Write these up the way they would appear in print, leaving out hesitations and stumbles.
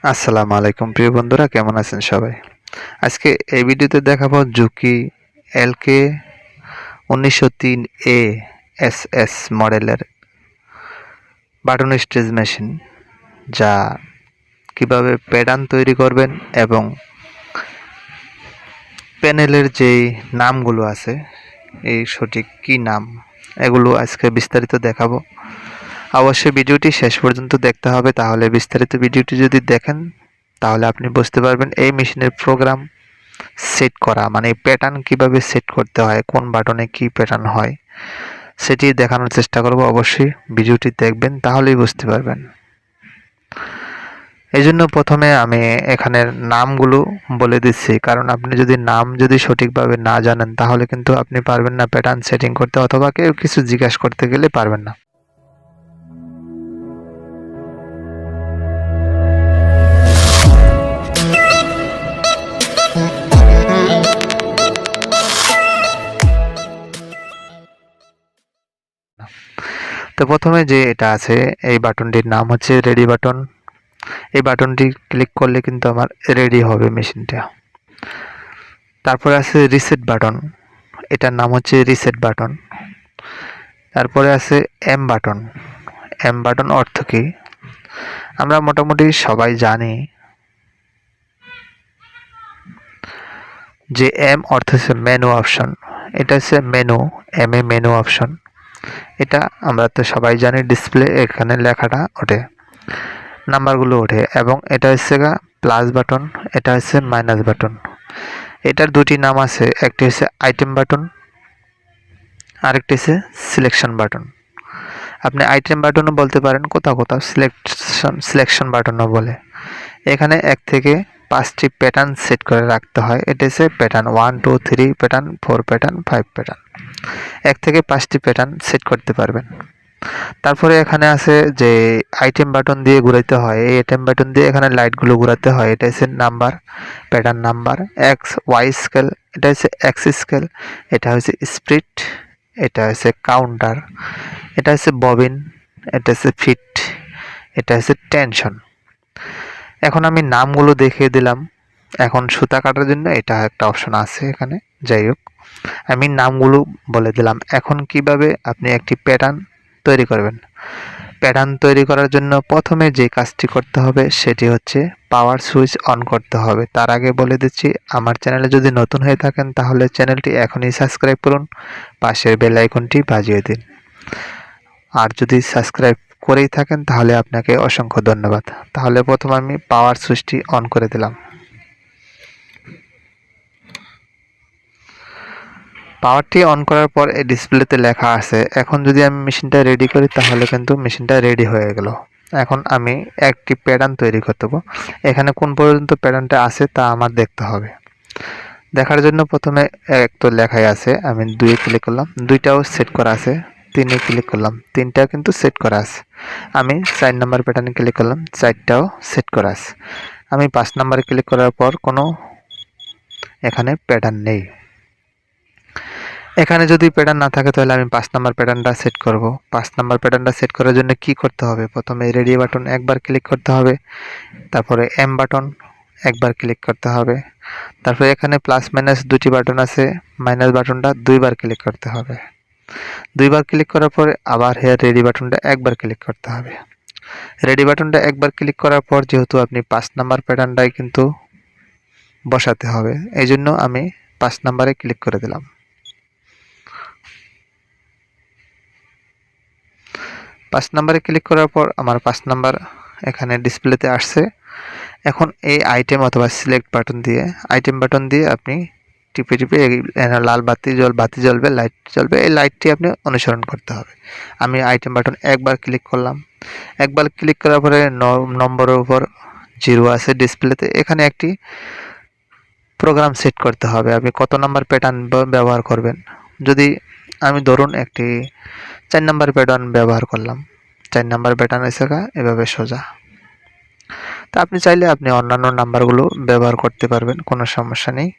আসসালামু আলাইকুম প্রিয় বন্ধুরা, কেমন আছেন সবাই? আজকে এই ভিডিওতে দেখাবো জুকি এলকে 1903 এ এস মডেলের বাটন স্টেজ মেশিন, যা কিভাবে প্যাটার্ন তৈরি করবেন এবং প্যানেলের যেই নামগুলো আছে এই সঠিক কি নাম, এগুলো আজকে বিস্তারিত দেখাবো। অবশ্যই ভিডিওটি শেষ পর্যন্ত দেখতে হবে, তাহলে বিস্তারিত ভিডিওটি যদি দেখেন তাহলে আপনি বুঝতে পারবেন এই মেশিনের প্রোগ্রাম সেট করা মানে প্যাটার্ন কিভাবে সেট করতে হয়, কোন বাটনে কি প্যাটার্ন হয় সেটি দেখানোর চেষ্টা করব। অবশ্যই ভিডিওটি দেখবেন, তাহলেই বুঝতে পারবেন। এই জন্য প্রথমে আমি এখানের নামগুলো বলে দিচ্ছি, কারণ আপনি যদি সঠিকভাবে না জানেন তাহলে কিন্তু আপনি পারবেন না প্যাটার্ন সেটিং করতে, অথবা কেউ কিছু জিজ্ঞাসা করতে গেলে পারবেন না। তো প্রথমে যে এটা আছে এই বাটনটির নাম হচ্ছে রেডি বাটন। এই বাটনটি ক্লিক করলে কিন্তু আমার রেডি হবে মেশিনটা। তারপরে আছে রিসেট বাটন, এটার নাম হচ্ছে রিসেট বাটন। তারপরে আছে এম বাটন। এম বাটন অর্থ কি আমরা মোটামুটি সবাই জানি যে এম অর্থ হচ্ছে মেনু অপশন। এটা হচ্ছে menu, M A menu option. এটা আমরা তো সবাই জানি, ডিসপ্লে এখানে লেখাটা ওঠে, নাম্বারগুলো ওঠে। এবং এটা হচ্ছে প্লাস বাটন, এটা হচ্ছে মাইনাস বাটন। এটার দুটি নাম আছে, একটি হচ্ছে আইটেম বাটন, আরেকটি হচ্ছে সিলেকশন বাটন। আপনি আইটেম বাটনও বলতে পারেন, কোথাও কোথাও সিলেকশন বাটনও বলে। এখানে 1 থেকে 5টি প্যাটার্ন সেট করে রাখতে হয়। এটা হচ্ছে প্যাটার্ন 1 2 3 প্যাটার্ন 4 প্যাটার্ন 5 প্যাটার্ন, 1 থেকে 5টি প্যাটার্ন সেট করতে পারবেন। তারপরে এখানে আছে যে আইটেম বাটন দিয়ে ঘুরাইতে হয়, এই আইটেম বাটন দিয়ে এখানে লাইটগুলো ঘুরাতে হয়। এটা হচ্ছে number, pattern number, X Y scale, এটা হচ্ছে এক্স স্কেল, এটা হচ্ছে স্প্রিট, এটা হচ্ছে কাউন্টার, এটা হচ্ছে ববিন, এটা হচ্ছে ফিট, এটা হচ্ছে টেনশন। এখন আমি নামগুলো দেখিয়ে দিলাম। এখন সুতা কাটার জন্য এটা একটা অপশন আছে এখানে। যাই হোক, আমি নামগুলো বলে দিলাম। এখন কিভাবে আপনি একটি প্যাটার্ন তৈরি করবেন। প্যাটার্ন তৈরি করার জন্য প্রথমে যে কাজটি করতে হবে সেটি হচ্ছে পাওয়ার সুইচ অন করতে হবে। তার আগে বলে দিচ্ছি, আমার চ্যানেলে যদি নতুন হয়ে থাকেন তাহলে চ্যানেলটি এখনই সাবস্ক্রাইব করুন, পাশের বেল আইকনটি বাজিয়ে দিন। আর যদি সাবস্ক্রাইব করেই থাকেন তাহলে আপনাকে অসংখ্য ধন্যবাদ। তাহলে প্রথমে আমি পাওয়ার সুইচটি অন করে দিলাম। পাওয়ারটি অন করার পর এই ডিসপ্লেতে লেখা আছে। এখন যদি আমি মেশিনটা রেডি করি তাহলে কিন্তু মেশিনটা রেডি হয়ে গেল। এখন আমি একটি প্যাটার্ন তৈরি করতে হবে। এখানে কোন পর্যন্ত প্যাটার্নটা আছে তা আমার দেখতে হবে। দেখার জন্য প্রথমে এক তো লেখাই আছে, আমি 2 এ ক্লিক করলাম, 2টাও সেট করা আছে। 3 এ ক্লিক করলাম, 3টা কিন্তু সেট করা আছে। আমি 4 নাম্বার প্যাটার্নে ক্লিক করলাম, 4টাও সেট করা আছে। আমি 5 নাম্বারে ক্লিক করার পর কোনো এখানে প্যাটার্ন নেই। এখানে যদি প্যাটার্ন না থাকে তাহলে আমি 5 নাম্বার প্যাটার্নটা সেট করব। 5 নাম্বার প্যাটার্নটা সেট করার জন্য কি করতে হবে, প্রথমে রেডি বাটন একবার ক্লিক করতে হবে, তারপরে এম বাটন একবার ক্লিক করতে হবে, তারপরে এখানে প্লাস মাইনাস দুটি বাটন আছে, মাইনাস বাটনটা 2বার ক্লিক করতে হবে। 2বার ক্লিক করার পরে আবার হেয়ার রেডি বাটনটা একবার ক্লিক করতে হবে। রেডি বাটনটা একবার ক্লিক করার পর যেহেতু আপনি 5 নাম্বার প্যাটার্নটাই কিন্তু বসাতে হবে, এই জন্য আমি 5 নাম্বারে ক্লিক করে দিলাম। 5 নাম্বারে ক্লিক করার পর আমার 5 নাম্বার এখানে ডিসপ্লেতে আসছে। এখন এই আইটেম অথবা সিলেক্ট বাটন দিয়ে, আইটেম বাটন দিয়ে আপনি টিপে টিপে লাল বাতি জ্বলবে, লাইট জ্বলবে, এই লাইটটি আপনি অনুসরণ করতে হবে। আমি আইটেম বাটন একবার ক্লিক করলাম। একবার ক্লিক করার পরে নম্বরের উপর 0 আছে ডিসপ্লেতে। এখানে একটি প্রোগ্রাম সেট করতে হবে, আপনি কত নাম্বার প্যাটার্ন ব্যবহার করবেন। যদি আমি ধরুন একটি 4 নাম্বার প্যাটার্ন ব্যবহার করলাম, 4 নাম্বার প্যাটার্ন এসে এভাবে সোজা। তা আপনি চাইলে আপনি অন্যান্য নাম্বারগুলো ব্যবহার করতে পারবেন, কোনো সমস্যা নেই।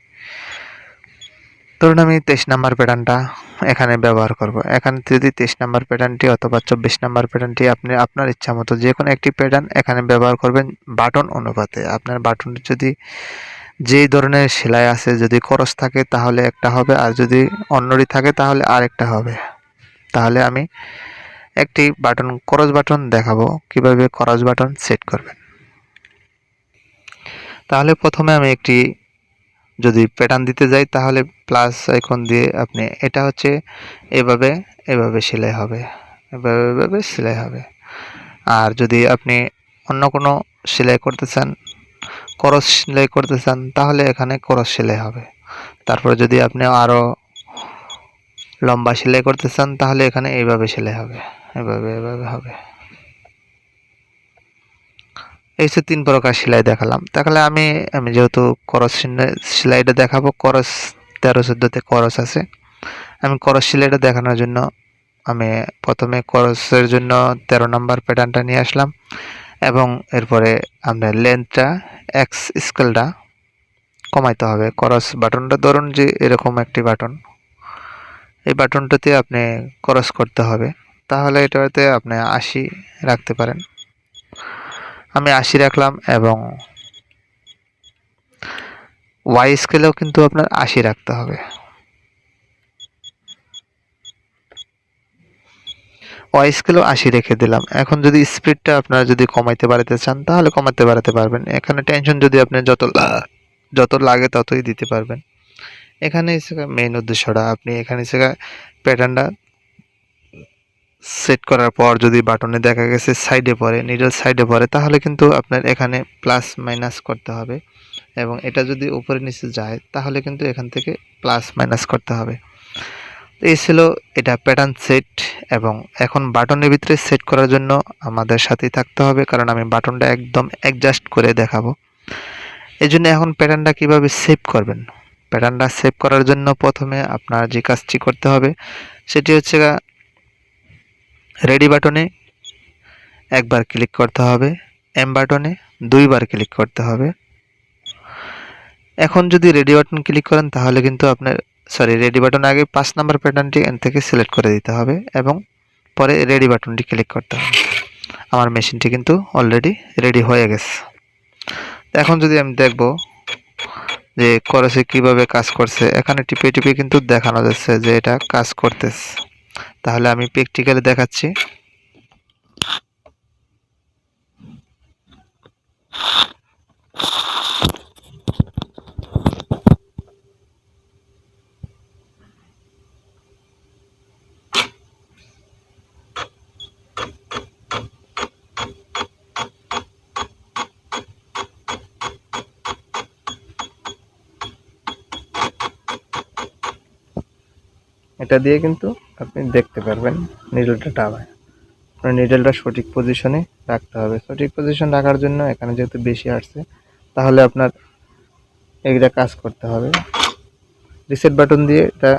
ধরুন আমি 23 নাম্বার প্যাটার্নটা এখানে ব্যবহার করব। এখানে যদি 23 নাম্বার প্যাটার্নটি অথবা 24 নাম্বার প্যাটার্নটি আপনি আপনার ইচ্ছা মতো যে কোনো একটি প্যাটার্ন এখানে ব্যবহার করবেন বাটন অনুপাতে। আপনার বাটনটি যদি যেই ধরনের সেলাই আছে, যদি ক্রস থাকে তাহলে একটা হবে, আর যদি অন্যটি থাকে তাহলে আরেকটা হবে। তাহলে আমি একটি বাটন ক্রস বাটন দেখাবো কিভাবে ক্রস বাটন সেট করবেন। তাহলে প্রথমে আমি একটি যদি প্যাটার্ন দিতে যাই তাহলে প্লাস আইকন দিয়ে আপনি এটা হচ্ছে এভাবে এভাবে সেলাই হবে, এভাবে এভাবে সেলাই হবে। আর যদি আপনি অন্য কোনো সেলাই করতে চান, ক্রস সেলাই করতে চান, তাহলে এখানে ক্রস সেলাই হবে। তারপরে যদি আপনি আরও লম্বা সেলাই করতে চান তাহলে এখানে এইভাবে সেলাই হবে, এভাবে এভাবে হবে। এই যে 3 প্রকার সেলাই দেখালাম। তাহলে আমি যেহেতু ক্রস সেলাইটা দেখাবো, ক্রস 13-14 ক্রস আছে। আমি ক্রস সেলাইটা দেখানোর জন্য আমি প্রথমে ক্রসের জন্য 13 নাম্বার প্যাটার্নটা নিয়ে আসলাম এবং এরপরে আপনার লেন্থটা এক্স স্কেলটা কমাইতে হবে। ক্রস বাটনটা ধরুন যে এরকম একটি বাটন, এই বাটনটাতে আপনি ক্রস করতে হবে। তাহলে এটাতে আপনি 80 রাখতে পারেন। আমি 80 রাখলাম এবং ওয়াই স্কেলেও কিন্তু আপনার 80 রাখতে হবে। ওয়াই স্কেলও 80 রেখে দিলাম। এখন যদি স্পিডটা আপনারা যদি কমাইতে বাড়াতে চান তাহলে কমাতে বাড়াতে পারবেন। এখানে টেনশন যদি আপনি যত লাগে ততই দিতে পারবেন। এখানে মেইন উদ্দেশ্যটা আপনি এখানে প্যাটার্নটা সেট করার পর যদি বাটনে দেখা গেছে সাইডে পড়ে, নিডল সাইডে পড়ে, তাহলে কিন্তু আপনার এখানে প্লাস মাইনাস করতে হবে এবং এটা যদি উপরে নিচে যায় তাহলে কিন্তু এখান থেকে প্লাস মাইনাস করতে হবে। এই ছিল এটা প্যাটার্ন সেট। এবং এখন বাটনের ভিতরে সেট করার জন্য আমাদের সাথেই থাকতে হবে, কারণ আমি বাটনটা একদম অ্যাডজাস্ট করে দেখাবো। এই জন্য এখন প্যাটার্নটা কিভাবে সেভ করবেন। প্যাটার্নটা সেভ করার জন্য প্রথমে আপনার যে কাজটি করতে হবে সেটি হচ্ছে রেডি বাটনে একবার ক্লিক করতে হবে, এম বাটনে 2 বার ক্লিক করতে হবে। এখন যদি রেডি বাটন ক্লিক করেন তাহলে কিন্তু আপনার রেডি বাটন আগে 5 নাম্বার প্যাটার্নটি এন থেকে সিলেক্ট করে দিতে হবে এবং পরে রেডি বাটনটি ক্লিক করতে হবে। আমার মেশিনটি কিন্তু অলরেডি রেডি হয়ে গেছে। এখন যদি আমি দেখব যে ক্রসে কিভাবে কাজ করছে, এখানে টিপে টিপে কিন্তু দেখানো যাচ্ছে যে এটা কাজ করতেছে। তাহলে আমি প্র্যাকটিক্যালি দেখাচ্ছি। এটা দিয়ে কিন্তু আপনি দেখতে পারবেন নিডলটা টানায়। আপনার নিডলটা সঠিক পজিশনে রাখতে হবে। সঠিক পজিশন রাখার জন্য এখানে যেহেতু বেশি আসছে তাহলে আপনার এইটা কাজ করতে হবে। রিসেট বাটন দিয়ে এটা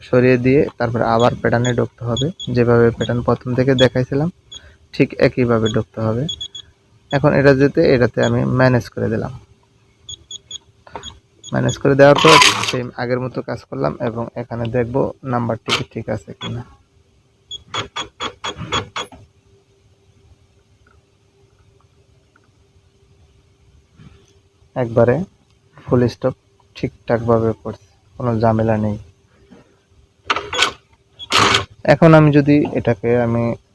সরিয়ে দিয়ে তারপরে আবার প্যাটার্নে ঢুকতে হবে। যেভাবে প্যাটার্ন প্রথম থেকে দেখাইছিলাম ঠিক একইভাবে ঢুকতে হবে। এখন এটাতে আমি ম্যানেজ করে দিলাম। ম্যানেজ করে দেওয়ার পর সেম আগের মতো কাজ করলাম এবং এখানে দেখব নাম্বারটি ঠিক আছে কিনা। একবারে ফুল স্টপ ঠিকঠাকভাবে পড়ছে, কোনো ঝামেলা নেই। এখন আমি যদি এটাকে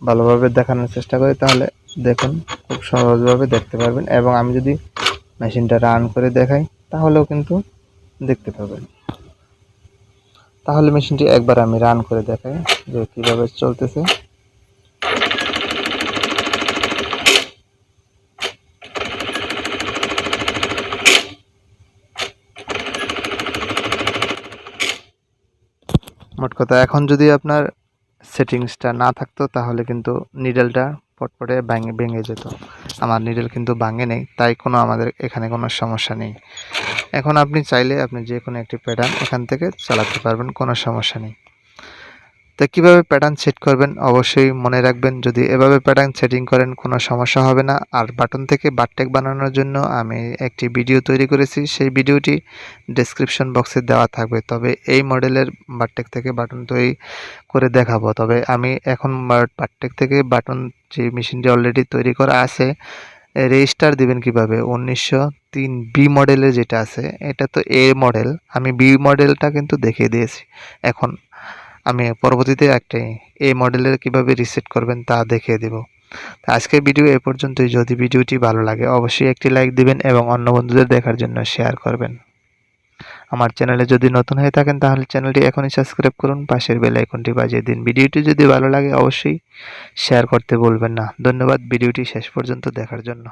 ভালোভাবে দেখানোর চেষ্টা করি তাহলে দেখুন খুব সহজভাবে দেখতে পারবেন এবং আমি যদি মেশিনটা রান করে দেখাই তাহলেও কিন্তু দেখতে পাবেন। তাহলে মেশিনটি একবার আমি রান করে দেখাই যে কীভাবে চলতেছে। মোট কথা এখন যদি আপনার সেটিংসটা না থাকতো তাহলে কিন্তু নিডলটা পটপটে ভেঙে যেত। আমার নিডল কিন্তু ভাঙে নেই, তাই আমাদের এখানে কোনো সমস্যা নেই। এখন আপনি চাইলে আপনি যে কোনো একটি প্যাটার্ন এখান থেকে চালাতে পারবেন, কোনো সমস্যা নেই। তো কিভাবে প্যাটার্ন সেট করবেন অবশ্যই মনে রাখবেন, যদি এভাবে প্যাটার্ন সেটিং করেন কোনো সমস্যা হবে না। আর বাটন থেকে বারটেক বানানোর জন্য আমি একটি ভিডিও তৈরি করেছি, সেই ভিডিওটি ডেসক্রিপশন বক্সে দেওয়া থাকবে। তবে এই মডেলের বারটেক থেকে বাটন তৈরি করে দেখাবো। তবে আমি এখন বারটেক থেকে বাটন, যে মেশিনটি অলরেডি তৈরি করা আছে, রেজিস্টার দিবেন কিভাবে 1903 বি মডেলের যেটা আছে, এটা তো এ মডেল, আমি বি মডেলটা কিন্তু দেখিয়ে দিয়েছি। এখন আমি পরবর্তীতে একটি এই মডেলের কিভাবে রিসেট করবেন তা দেখিয়ে দেব। আজকের ভিডিও এ পর্যন্তই। যদি ভিডিওটি ভালো লাগে অবশ্যই একটি লাইক দিবেন এবং অন্য বন্ধুদের দেখার জন্য শেয়ার করবেন। আমার চ্যানেলে যদি নতুন হয়ে থাকেন তাহলে চ্যানেলটি এখনই সাবস্ক্রাইব করুন, পাশের বেল আইকনটি বাজিয়ে দিন। ভিডিওটি যদি ভালো লাগে অবশ্যই শেয়ার করতে ভুলবেন না। ধন্যবাদ ভিডিওটি শেষ পর্যন্ত দেখার জন্য।